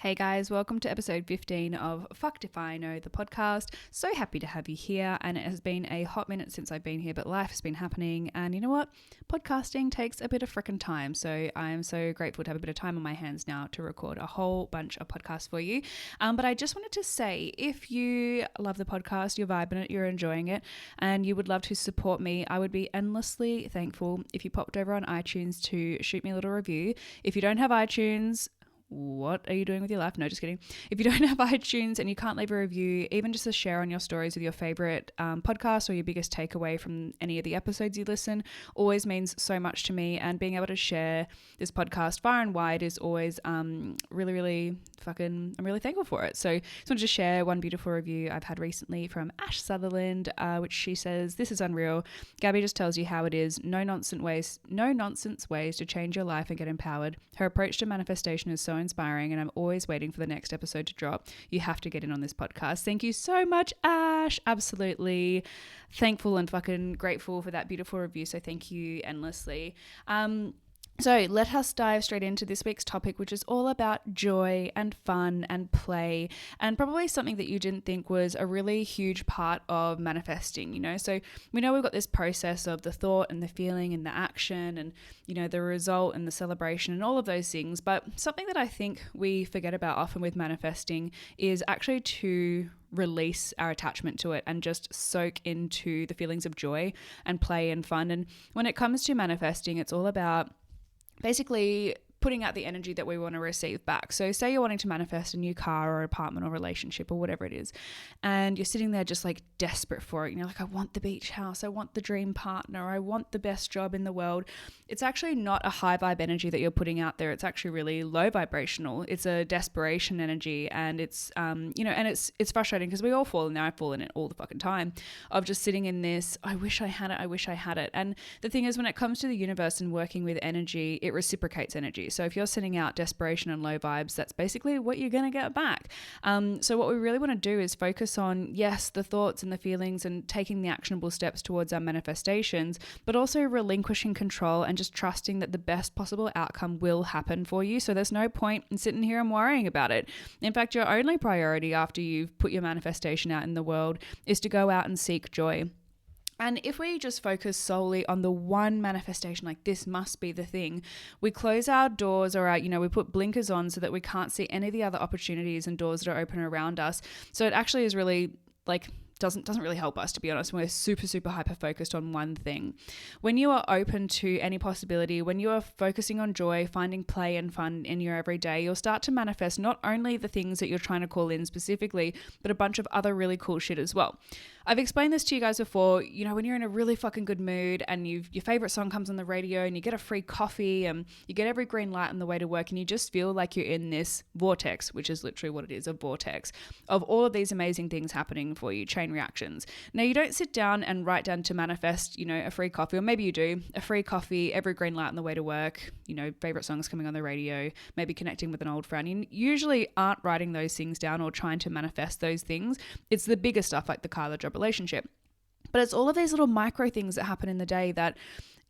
Hey guys, welcome to episode 15 of Fucked If I Know, the podcast. So happy to have you here, and it has been a hot minute since I've been here, but life has been happening, and you know what? Podcasting takes a bit of frickin' time, so I am so grateful to have a bit of time on my hands now to record a whole bunch of podcasts for you. But I just wanted to say, if you love the podcast, you're vibing it, you're enjoying it, and you would love to support me, I would be endlessly thankful if you popped over on iTunes to shoot me a little review. If you don't have iTunes, what are you doing with your life? No, just kidding. If you don't have iTunes and you can't leave a review, even just a share on your stories with your favorite podcast or your biggest takeaway from any of the episodes you listen always means so much to me. And being able to share this podcast far and wide is always I'm really thankful for it. So I just wanted to share one beautiful review I've had recently from Ash Sutherland, which she says, "This is unreal. Gabby just tells you how it is. No nonsense ways to change your life and get empowered. Her approach to manifestation is so inspiring, and I'm always waiting for the next episode to drop. You have to get in on this podcast." Thank you so much, Ash. Absolutely thankful and fucking grateful for that beautiful review. So thank you endlessly. So let us dive straight into this week's topic, which is all about joy and fun and play, and probably something that you didn't think was a really huge part of manifesting, you know? So we know we've got this process of the thought and the feeling and the action and, you know, the result and the celebration and all of those things. But something that I think we forget about often with manifesting is actually to release our attachment to it and just soak into the feelings of joy and play and fun. And when it comes to manifesting, it's all about basically putting out the energy that we want to receive back. So say you're wanting to manifest a new car or apartment or relationship or whatever it is, and you're sitting there just like desperate for it. You're like, I want the beach house, I want the dream partner, I want the best job in the world. It's actually not a high vibe energy that you're putting out there. It's actually really low vibrational. It's a desperation energy, and it's and it's frustrating because we all fall in there. I fall in it all the fucking time of just sitting in this, I wish I had it. And the thing is, when it comes to the universe and working with energy, it reciprocates energy. So if you're sending out desperation and low vibes, that's basically what you're going to get back. So what we really want to do is focus on, yes, the thoughts and the feelings and taking the actionable steps towards our manifestations, but also relinquishing control and just trusting that the best possible outcome will happen for you. So there's no point in sitting here and worrying about it. In fact, your only priority after you've put your manifestation out in the world is to go out and seek joy. And if we just focus solely on the one manifestation, like this must be the thing, we close our doors or we put blinkers on so that we can't see any of the other opportunities and doors that are open around us. So it actually is really doesn't really help us, to be honest. We're super hyper focused on one thing. When you are open to any possibility, when you are focusing on joy, finding play and fun in your everyday, you'll start to manifest not only the things that you're trying to call in specifically, but a bunch of other really cool shit as well. I've explained this to you guys before. You know, when you're in a really fucking good mood and your favorite song comes on the radio and you get a free coffee and you get every green light on the way to work and you just feel like you're in this vortex, which is literally what it is, a vortex of all of these amazing things happening for you, chain reactions. Now, you don't sit down and write down to manifest, a free coffee, or maybe you do, a free coffee, every green light on the way to work, favorite songs coming on the radio, maybe connecting with an old friend. You usually aren't writing those things down or trying to manifest those things. It's the bigger stuff like the car, the job, relationship. But it's all of these little micro things that happen in the day that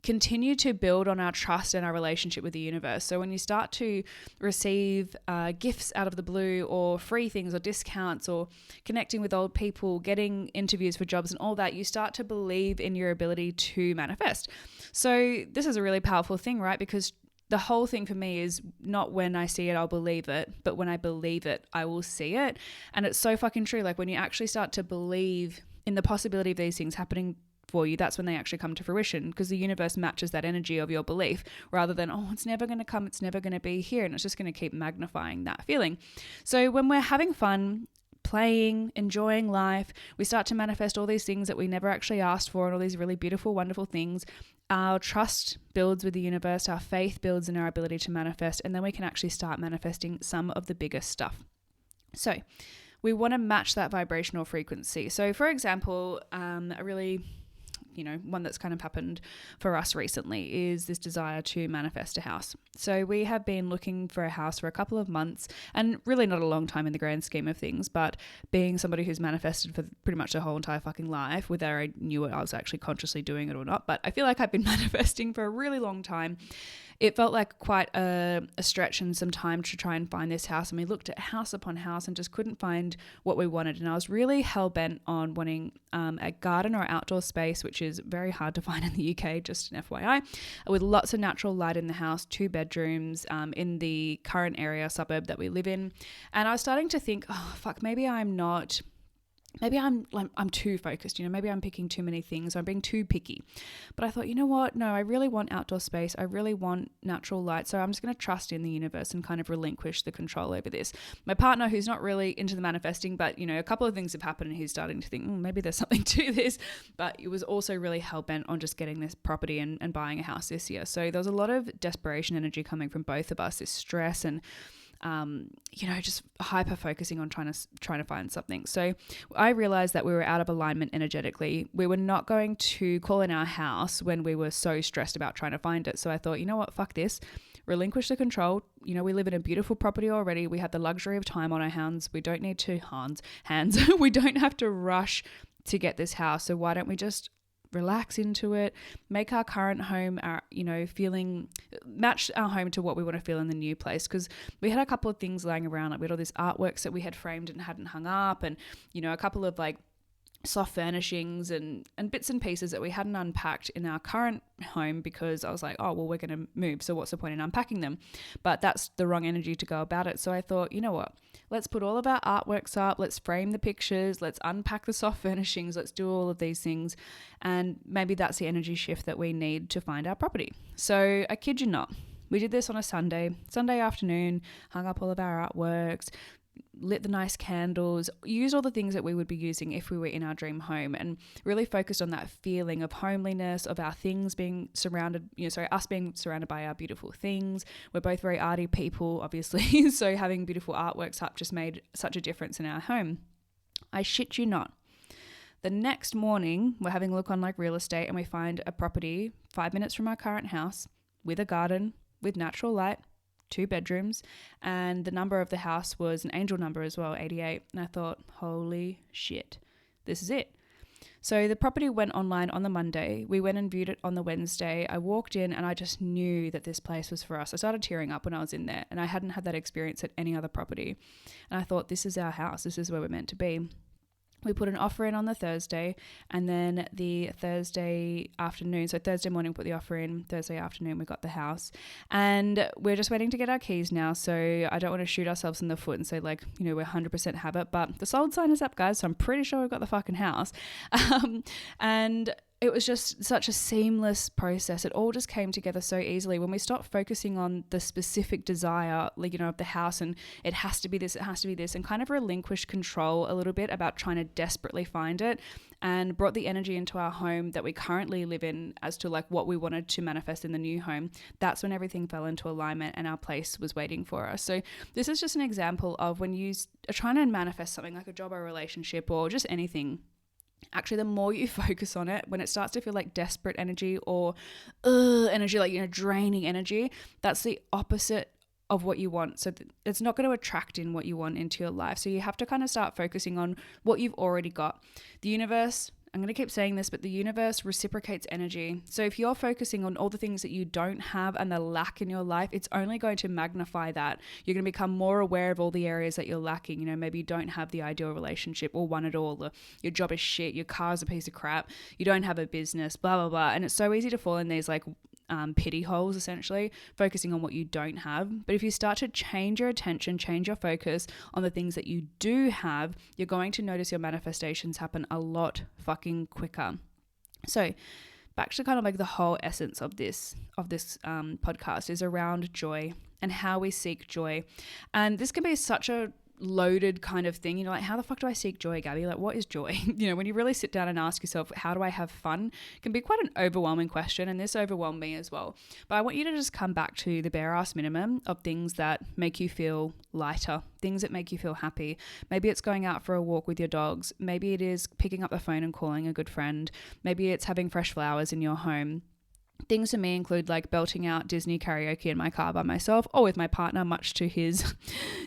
continue to build on our trust and our relationship with the universe. So when you start to receive gifts out of the blue or free things or discounts or connecting with old people, getting interviews for jobs and all that, you start to believe in your ability to manifest. So this is a really powerful thing, right? Because the whole thing for me is not when I see it, I'll believe it, but when I believe it, I will see it. And it's so fucking true. Like when you actually start to believe in the possibility of these things happening for you, that's when they actually come to fruition, because the universe matches that energy of your belief rather than, oh, it's never going to come, it's never going to be here. And it's just going to keep magnifying that feeling. So when we're having fun, playing, enjoying life, we start to manifest all these things that we never actually asked for and all these really beautiful, wonderful things. Our trust builds with the universe, our faith builds in our ability to manifest, and then we can actually start manifesting some of the biggest stuff. So we want to match that vibrational frequency. So for example, a really one that's kind of happened for us recently is this desire to manifest a house. So we have been looking for a house for a couple of months, and really not a long time in the grand scheme of things, but being somebody who's manifested for pretty much their whole entire fucking life, whether I knew I was actually consciously doing it or not, but I feel like I've been manifesting for a really long time. it felt like quite a stretch and some time to try and find this house. And we looked at house upon house and just couldn't find what we wanted. And I was really hell-bent on wanting a garden or outdoor space, which is very hard to find in the UK, just an FYI, with lots of natural light in the house, 2 bedrooms in the current area suburb that we live in. And I was starting to think, oh, fuck, maybe I'm too focused, maybe I'm picking too many things. I'm being too picky. But I thought, you know what? No, I really want outdoor space. I really want natural light. So I'm just going to trust in the universe and kind of relinquish the control over this. My partner, who's not really into the manifesting, but, a couple of things have happened and he's starting to think, maybe there's something to this. But it was also really hell-bent on just getting this property and buying a house this year. So there was a lot of desperation energy coming from both of us, this stress and just hyper focusing on trying to find something. So I realized that we were out of alignment energetically. We were not going to call in our house when we were so stressed about trying to find it. So I thought, you know what, fuck this. Relinquish the control. We live in a beautiful property already. We have the luxury of time on our hands. We don't need hands. We don't have to rush to get this house. So why don't we just relax into it, make our current home, match our home to what we want to feel in the new place. Because we had a couple of things lying around, like we had all these artworks that we had framed and hadn't hung up, and a couple of like soft furnishings and bits and pieces that we hadn't unpacked in our current home, because I was like, oh, well, we're going to move, so what's the point in unpacking them? But that's the wrong energy to go about it. So I thought, you know what? Let's put all of our artworks up. Let's frame the pictures. Let's unpack the soft furnishings. Let's do all of these things. And maybe that's the energy shift that we need to find our property. So I kid you not, we did this on a Sunday afternoon, hung up all of our artworks, lit the nice candles, used all the things that we would be using if we were in our dream home, and really focused on that feeling of homeliness, of our things being surrounded, us being surrounded by our beautiful things. We're both very arty people, obviously, so having beautiful artworks up just made such a difference in our home. I shit you not. The next morning, we're having a look on like real estate and we find a property 5 minutes from our current house with a garden, with natural light, 2 bedrooms, and the number of the house was an angel number as well, 88. And I thought, holy shit, this is it. So the property went online on the Monday. We went and viewed it on the Wednesday. I walked in and I just knew that this place was for us. I started tearing up when I was in there, and I hadn't had that experience at any other property. And I thought, this is our house. This is where we're meant to be. We put an offer in on the Thursday, and then the Thursday afternoon, so Thursday morning we put the offer in, Thursday afternoon we got the house, and we're just waiting to get our keys now. So I don't want to shoot ourselves in the foot and say we're 100% have it, but the sold sign is up, guys, so I'm pretty sure we've got the fucking house. And it was just such a seamless process. It all just came together so easily when we stopped focusing on the specific desire, of the house, and it has to be this, and kind of relinquished control a little bit about trying to desperately find it, and brought the energy into our home that we currently live in as to what we wanted to manifest in the new home. That's when everything fell into alignment and our place was waiting for us. So this is just an example of when you are trying to manifest something like a job or a relationship or just anything. Actually, the more you focus on it, when it starts to feel like desperate energy or energy, draining energy, that's the opposite of what you want. So it's not going to attract in what you want into your life. So you have to kind of start focusing on what you've already got. The universe, I'm going to keep saying this, but the universe reciprocates energy. So if you're focusing on all the things that you don't have and the lack in your life, it's only going to magnify that. You're going to become more aware of all the areas that you're lacking. Maybe you don't have the ideal relationship or one at all. Or your job is shit. Your car's a piece of crap. You don't have a business, blah, blah, blah. And it's so easy to fall in these pity holes, essentially, focusing on what you don't have. But if you start to change your attention, change your focus on the things that you do have, you're going to notice your manifestations happen a lot fucking quicker. So back to kind of the whole essence of this podcast is around joy and how we seek joy. And this can be such a loaded kind of thing, how the fuck do I seek joy, Gabby? What is joy? When you really sit down and ask yourself, how do I have fun? It can be quite an overwhelming question, and this overwhelmed me as well. But I want you to just come back to the bare ass minimum of things that make you feel lighter, things that make you feel happy. Maybe it's going out for a walk with your dogs. Maybe it is picking up the phone and calling a good friend. Maybe it's having fresh flowers in your home. Things for me include belting out Disney karaoke in my car by myself or with my partner, much to his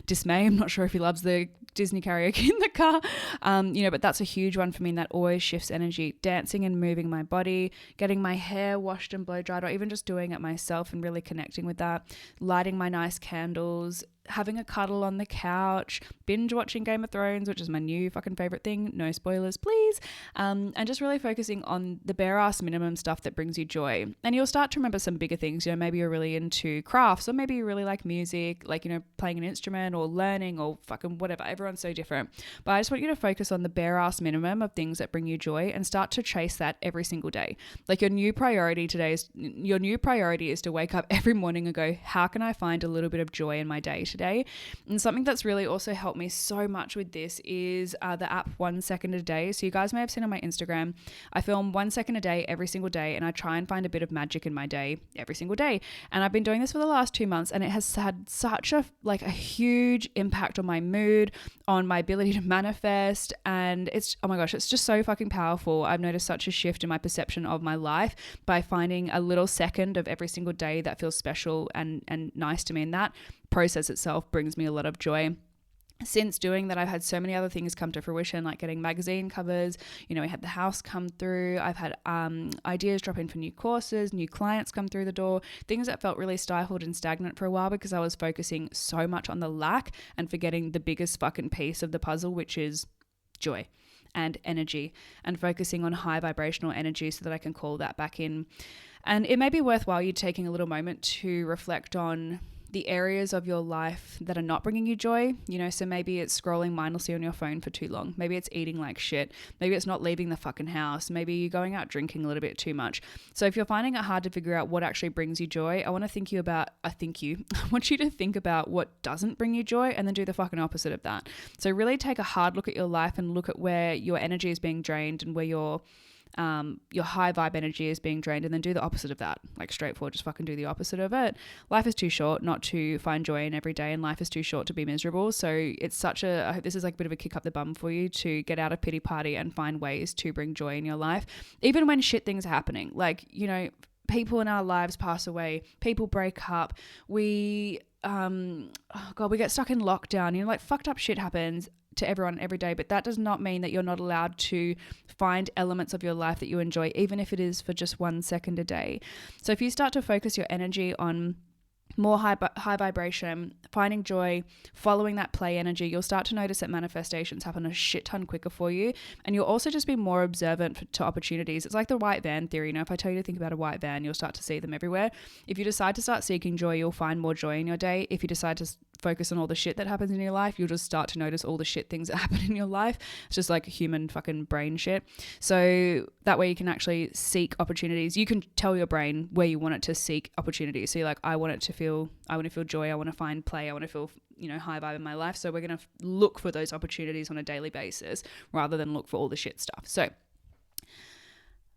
dismay. I'm not sure if he loves the Disney karaoke in the car. But that's a huge one for me, and that always shifts energy. Dancing and moving my body, getting my hair washed and blow dried, or even just doing it myself and really connecting with that. Lighting my nice candles, having a cuddle on the couch, binge watching Game of Thrones, which is my new fucking favorite thing. No spoilers, please. And just really focusing on the bare ass minimum stuff that brings you joy. And you'll start to remember some bigger things. Maybe you're really into crafts, or maybe you really like music, like, playing an instrument or learning or fucking whatever. Everyone's so different. But I just want you to focus on the bare ass minimum of things that bring you joy and start to chase that every single day. Like your new priority is to wake up every morning and go, how can I find a little bit of joy in my day today? And something that's really also helped me so much with this is the app 1 second a day. So you guys may have seen on my Instagram, I film 1 second a day every single day, and I try and find a bit of magic in my day every single day. And I've been doing this for the last 2 months, and it has had such a huge impact on my mood, on my ability to manifest, and it's, oh my gosh, it's just so fucking powerful. I've noticed such a shift in my perception of my life by finding a little second of every single day that feels special and nice to me, and that process itself brings me a lot of joy. Since doing that, I've had so many other things come to fruition, like getting magazine covers. We had the house come through. I've had ideas drop in for new courses, new clients come through the door, things that felt really stifled and stagnant for a while because I was focusing so much on the lack and forgetting the biggest fucking piece of the puzzle, which is joy and energy, and focusing on high vibrational energy so that I can call that back in. And it may be worthwhile you taking a little moment to reflect on the areas of your life that are not bringing you joy. So maybe it's scrolling mindlessly on your phone for too long. Maybe it's eating like shit. Maybe it's not leaving the fucking house. Maybe you're going out drinking a little bit too much. So if you're finding it hard to figure out what actually brings you joy, I want you to think about what doesn't bring you joy and then do the fucking opposite of that. So really take a hard look at your life and look at where your energy is being drained and where your high vibe energy is being drained, and then do the opposite of that. Like straightforward, just fucking do the opposite of it. Life is too short not to find joy in every day, and life is too short to be miserable. So it's I hope this is like a bit of a kick up the bum for you to get out of pity party and find ways to bring joy in your life, even when shit things are happening. Like, people in our lives pass away, people break up, we get stuck in lockdown, fucked up shit happens to everyone every day, but that does not mean that you're not allowed to find elements of your life that you enjoy, even if it is for just 1 second a day. So if you start to focus your energy on more high vibration, finding joy, following that play energy, you'll start to notice that manifestations happen a shit ton quicker for you. And you'll also just be more observant to opportunities. It's like the white van theory. If I tell you to think about a white van, you'll start to see them everywhere. If you decide to start seeking joy, you'll find more joy in your day. If you decide to focus on all the shit that happens in your life, you'll just start to notice all the shit things that happen in your life. It's just like human fucking brain shit. So that way you can actually seek opportunities. You can tell your brain where you want it to seek opportunities. So you're like, I want to feel joy. I want to find play. I want to feel, high vibe in my life. So we're going to look for those opportunities on a daily basis rather than look for all the shit stuff. So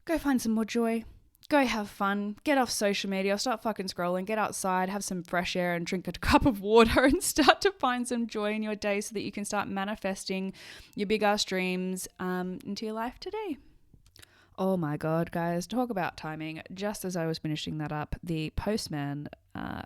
go find some more joy. Go have fun, get off social media, start fucking scrolling, get outside, have some fresh air and drink a cup of water and start to find some joy in your day so that you can start manifesting your big ass dreams into your life today. Oh my God, guys, talk about timing. Just as I was finishing that up, the postman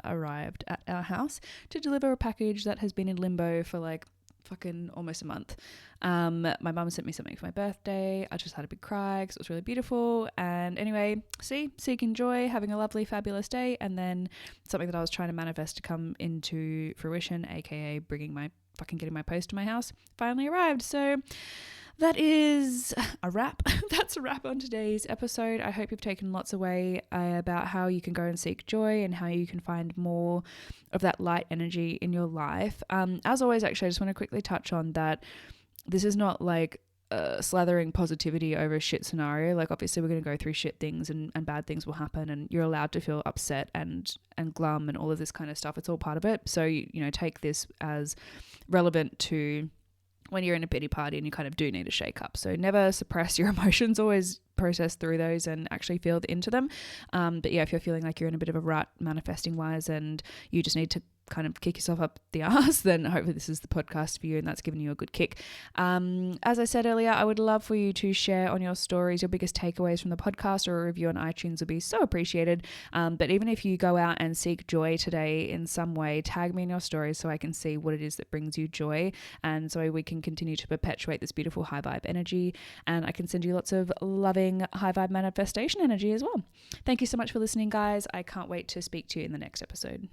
arrived at our house to deliver a package that has been in limbo for like fucking almost a month. My mum sent me something for my birthday. I just had a big cry because it was really beautiful. And anyway, seeking joy, having a lovely, fabulous day. And then something that I was trying to manifest to come into fruition, aka getting my post to my house, finally arrived. So that is a wrap. That's a wrap on today's episode. I hope you've taken lots away about how you can go and seek joy and how you can find more of that light energy in your life. As always, actually, I just want to quickly touch on that this is not like slathering positivity over a shit scenario. Like, obviously we're going to go through shit things and bad things will happen, and you're allowed to feel upset and glum and all of this kind of stuff. It's all part of it. So, take this as relevant to when you're in a pity party and you kind of do need a shake up. So never suppress your emotions, always process through those and actually feel into them. But yeah, if you're feeling like you're in a bit of a rut manifesting wise and you just need to kind of kick yourself up the ass, then hopefully this is the podcast for you and that's given you a good kick. As I said earlier, I would love for you to share on your stories your biggest takeaways from the podcast, or a review on iTunes would be so appreciated. But even if you go out and seek joy today in some way, tag me in your stories so I can see what it is that brings you joy, and so we can continue to perpetuate this beautiful high vibe energy, and I can send you lots of loving high vibe manifestation energy as well. Thank you so much for listening, guys. I can't wait to speak to you in the next episode.